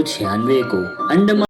1996 को अंडमान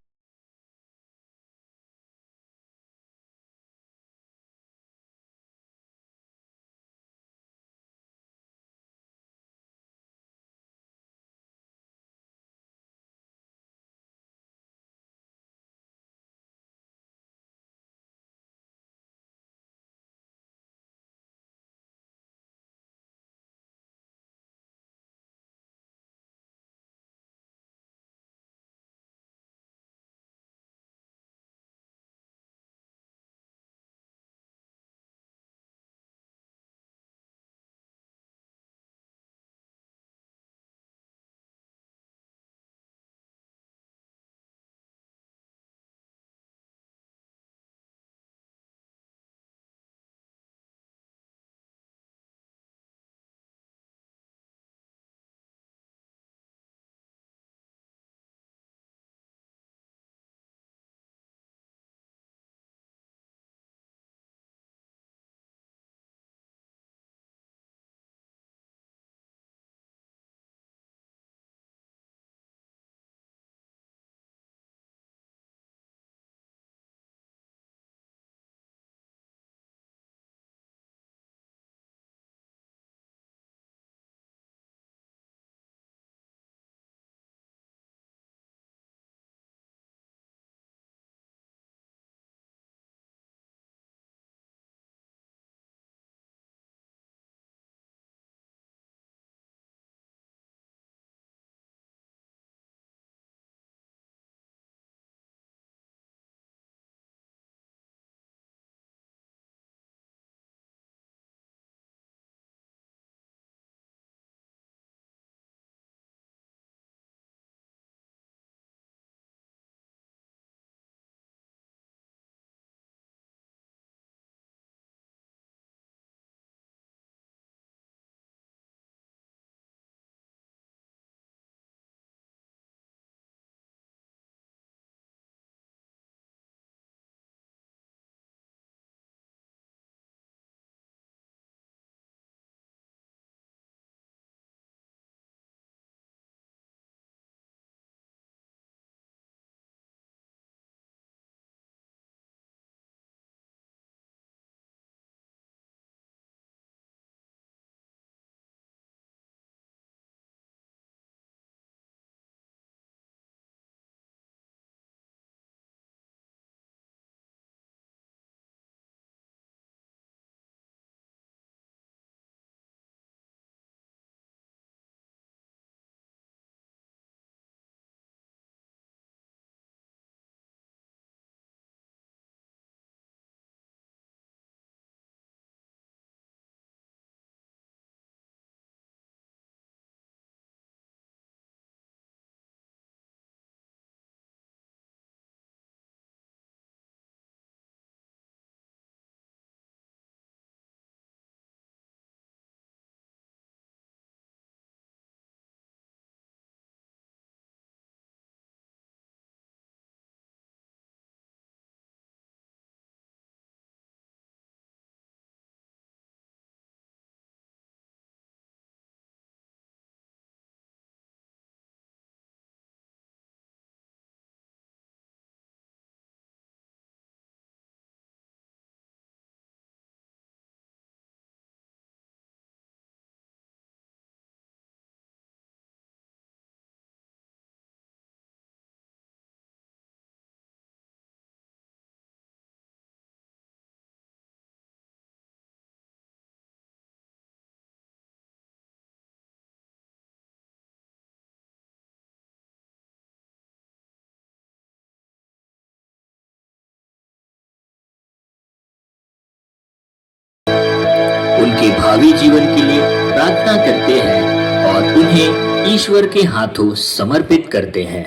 उनके भावी जीवन के लिए प्रार्थना करते हैं और उन्हें ईश्वर के हाथों समर्पित करते हैं।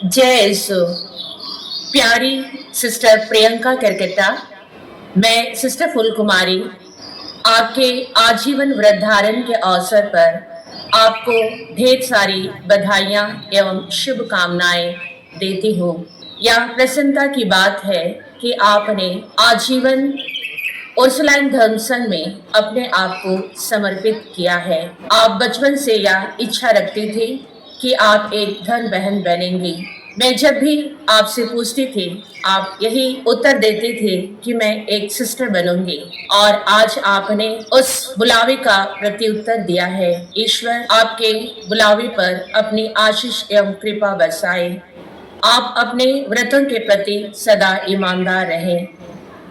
जय यीशु। प्यारी सिस्टर प्रियंका करकेता, मैं सिस्टर फूल कुमारी आपके आजीवन व्रत धारण के अवसर पर आपको ढेर सारी बधाइयां एवं शुभकामनाएं देती हूँ। यह प्रसन्नता की बात है कि आपने आजीवन उर्सुलाइन धर्म संघ में अपने आप को समर्पित किया है। आप बचपन से यह इच्छा रखती थी कि आप एक धर्म बहन बनेंगी। मैं जब भी आपसे पूछती थी, आप यही उत्तर देते थे कि मैं एक सिस्टर बनूंगी, और आज आपने उस बुलावे का प्रत्युत्तर दिया है। ईश्वर आपके बुलावे पर अपनी आशीष एवं कृपा बरसाए। आप अपने व्रतों के प्रति सदा ईमानदार रहें।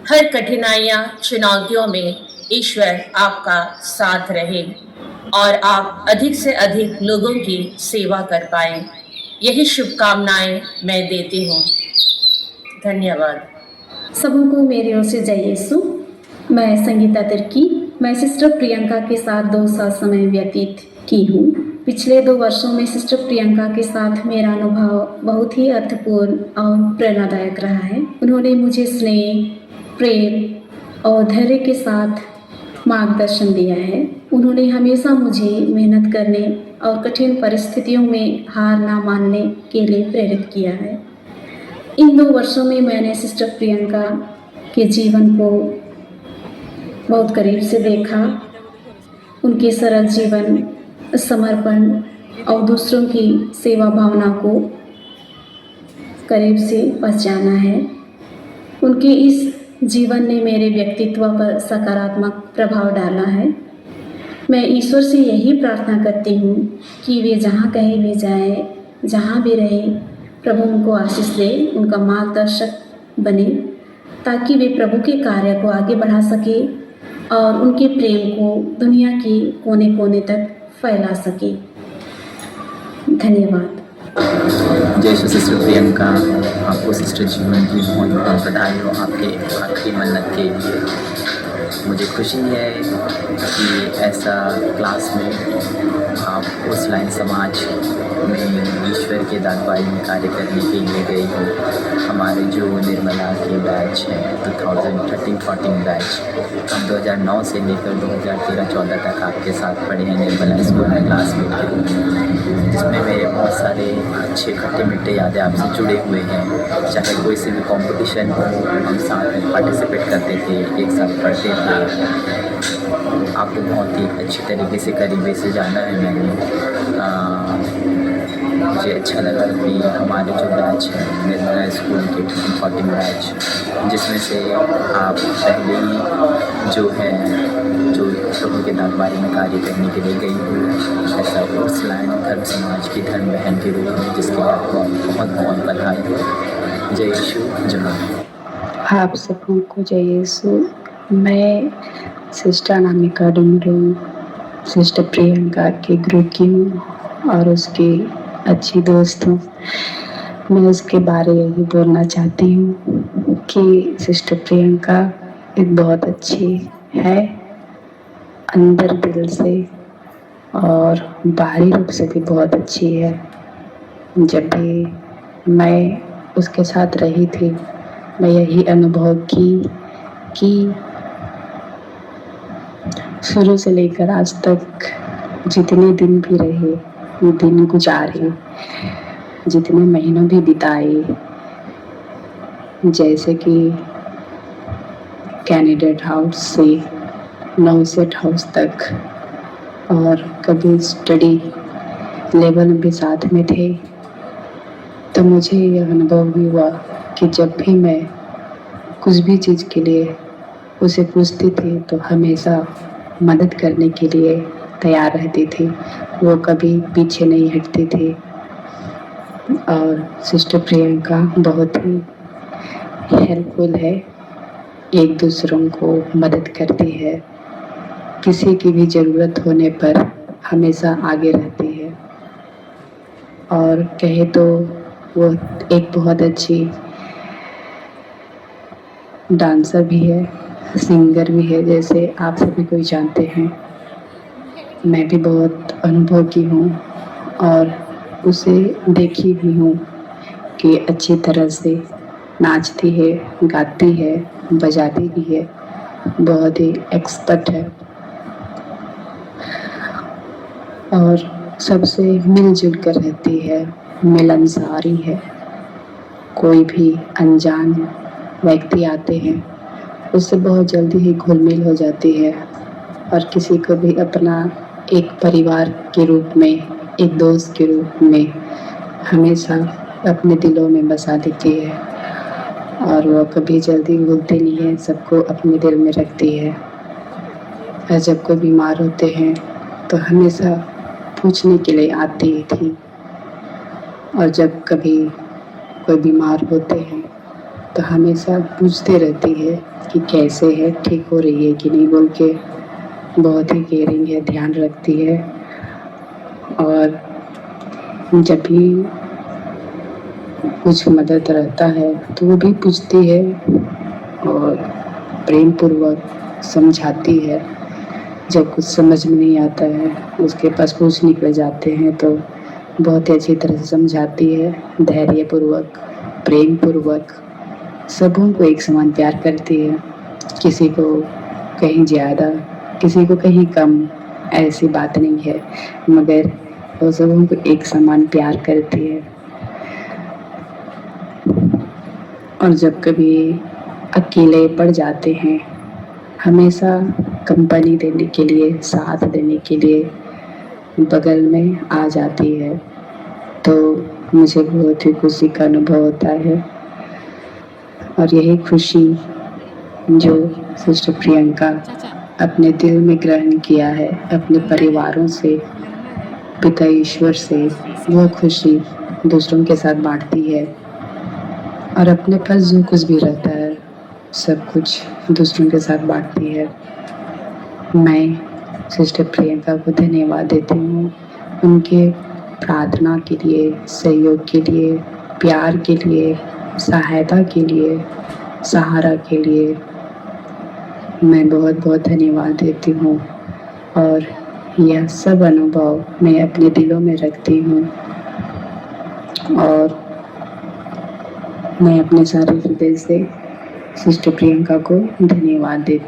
हर कठिनाइयां चुनौतियों में ईश्वर आपका साथ रहे और आप अधिक से अधिक लोगों की सेवा कर पाए। यही शुभकामनाएं मैं देती हूँ। धन्यवाद। सबको मेरी ओर से जय यीशु। मैं संगीता तिर्की। मैं सिस्टर प्रियंका के साथ 2 साल समय व्यतीत की हूँ। पिछले 2 वर्षों में सिस्टर प्रियंका के साथ मेरा अनुभव बहुत ही अर्थपूर्ण और प्रेरणादायक रहा है। उन्होंने मुझे स्नेह, प्रेम और धैर्य के साथ मार्गदर्शन दिया है। उन्होंने हमेशा मुझे मेहनत करने और कठिन परिस्थितियों में हार ना मानने के लिए प्रेरित किया है। इन 2 वर्षों में मैंने सिस्टर प्रियंका के जीवन को बहुत करीब से देखा। उनके सरल जीवन, समर्पण और दूसरों की सेवा भावना को करीब से पहचाना है। उनके इस जीवन ने मेरे व्यक्तित्व पर सकारात्मक प्रभाव डाला है। मैं ईश्वर से यही प्रार्थना करती हूँ कि वे जहाँ कहीं भी जाए, जहाँ भी रहे, प्रभु उनको आशीष दे, उनका मार्गदर्शक बने, ताकि वे प्रभु के कार्य को आगे बढ़ा सके और उनके प्रेम को दुनिया के कोने कोने तक फैला सके। धन्यवाद। जय श्री सिस्टर प्रियंका, आपको सिस्टर जीवन की बहुत बहुत बधाई हो आपके आखिरी मन्नत के लिए। मुझे खुशी है कि ऐसा क्लास में आप उस लाइन समाज में ईश्वर के दागबाई में कार्य करने के लिए गई हो। हमारे जो निर्मला के बैच है 2013-14 बैच, हम 2009 से लेकर 2013-14 तक आपके साथ पढ़े हैं निर्मला स्कूल में क्लासमेट के रूप में, जिसमें मेरे बहुत सारे अच्छे खट्टे मीठे यादें आपसे जुड़े हुए हैं। चाहे कोई से भी कॉम्पिटिशन हो, हम साथ में पार्टिसिपेट करते थे, एक साथ पढ़ते थे। आपको बहुत ही अच्छी तरीके से करीबी से जाना है मैंने। मुझे अच्छा लगा कि हमारे जो बैच है निर्मला स्कूल के 13-14 बैच, जिसमें से आप पहले ही जो है जो प्रभु के दागबारी में कार्य करने के लिए गई हो, ऐसा उर्सुलाइन धर्म समाज की धर्म बहन के रूप में, जिसके लिए आपको बहुत बहुत बधाई हो। जय यीशु जहाँ। आप सबों को जय यीशु। मैं सिस्टर अनामिका डुमरू, सिस्टर प्रियंका के गुरु की हूँ और उसकी अच्छी दोस्त हूँ। मैं उसके बारे में यही बोलना चाहती हूँ कि सिस्टर प्रियंका एक बहुत अच्छी है, अंदर दिल से और बाहरी रूप से भी बहुत अच्छी है। जब भी मैं उसके साथ रही थी, मैं यही अनुभव की कि शुरू से लेकर आज तक जितने दिन भी रहे, दिन गुजारे, जितने महीनों भी बिताए, जैसे कि कैंडिडेट हाउस से नौसेट हाउस तक, और कभी स्टडी लेवल में भी साथ में थे, तो मुझे यह अनुभव भी हुआ कि जब भी मैं कुछ भी चीज़ के लिए उसे पूछती थी तो हमेशा मदद करने के लिए तैयार रहती थी। वो कभी पीछे नहीं हटती थी। और सिस्टर प्रियंका बहुत ही हेल्पफुल है, एक दूसरों को मदद करती है, किसी की भी ज़रूरत होने पर हमेशा आगे रहती है। और कहे तो वो एक बहुत अच्छी डांसर भी है, सिंगर भी है, जैसे आप सभी कोई जानते हैं। मैं भी बहुत अनुभव की हूँ और उसे देखी भी हूँ कि अच्छी तरह से नाचती है, गाती है, बजाती भी है, बहुत ही एक्सपर्ट है और सबसे मिलजुल कर रहती है, मिलनसारी है। कोई भी अनजान व्यक्ति आते हैं उससे बहुत जल्दी ही घुल मिल हो जाती है और किसी को भी अपना एक परिवार के रूप में, एक दोस्त के रूप में हमेशा अपने दिलों में बसा देती है और वो कभी जल्दी भूलती नहीं है, सबको अपने दिल में रखती है। और जब कोई बीमार होते हैं तो हमेशा पूछने के लिए आती थी और जब कभी कोई बीमार होते हैं तो हमेशा पूछते रहती है कि कैसे है, ठीक हो रही है कि नहीं बोल के। बहुत ही केयरिंग है, ध्यान रखती है और जब भी कुछ मदद रहता है तो वो भी पूछती है और प्रेम पूर्वक समझाती है। जब कुछ समझ में नहीं आता है, उसके पास पूछने के लिए जाते हैं तो बहुत ही अच्छी तरह से समझाती है, धैर्यपूर्वक, प्रेम पूर्वक। सबों को एक समान प्यार करती है, किसी को कहीं ज़्यादा, किसी को कहीं कम, ऐसी बात नहीं है, मगर वो सबों को एक समान प्यार करती है। और जब कभी अकेले पड़ जाते हैं, हमेशा कंपनी देने के लिए, साथ देने के लिए बगल में आ जाती है, तो मुझे बहुत ही खुशी का अनुभव होता है। और यही खुशी जो सिस्टर प्रियंका अपने दिल में ग्रहण किया है अपने परिवारों से, पिता ईश्वर से, वो खुशी दूसरों के साथ बांटती है और अपने पास जो कुछ भी रहता है सब कुछ दूसरों के साथ बांटती है। मैं सिस्टर प्रियंका को धन्यवाद देती हूँ उनके प्रार्थना के लिए, सहयोग के लिए, प्यार के लिए, सहायता के लिए, सहारा के लिए मैं बहुत बहुत धन्यवाद देती हूँ। और यह सब अनुभव मैं अपने दिलों में रखती हूँ और मैं अपने सारे हृदय से सिस्टर प्रियंका को धन्यवाद देती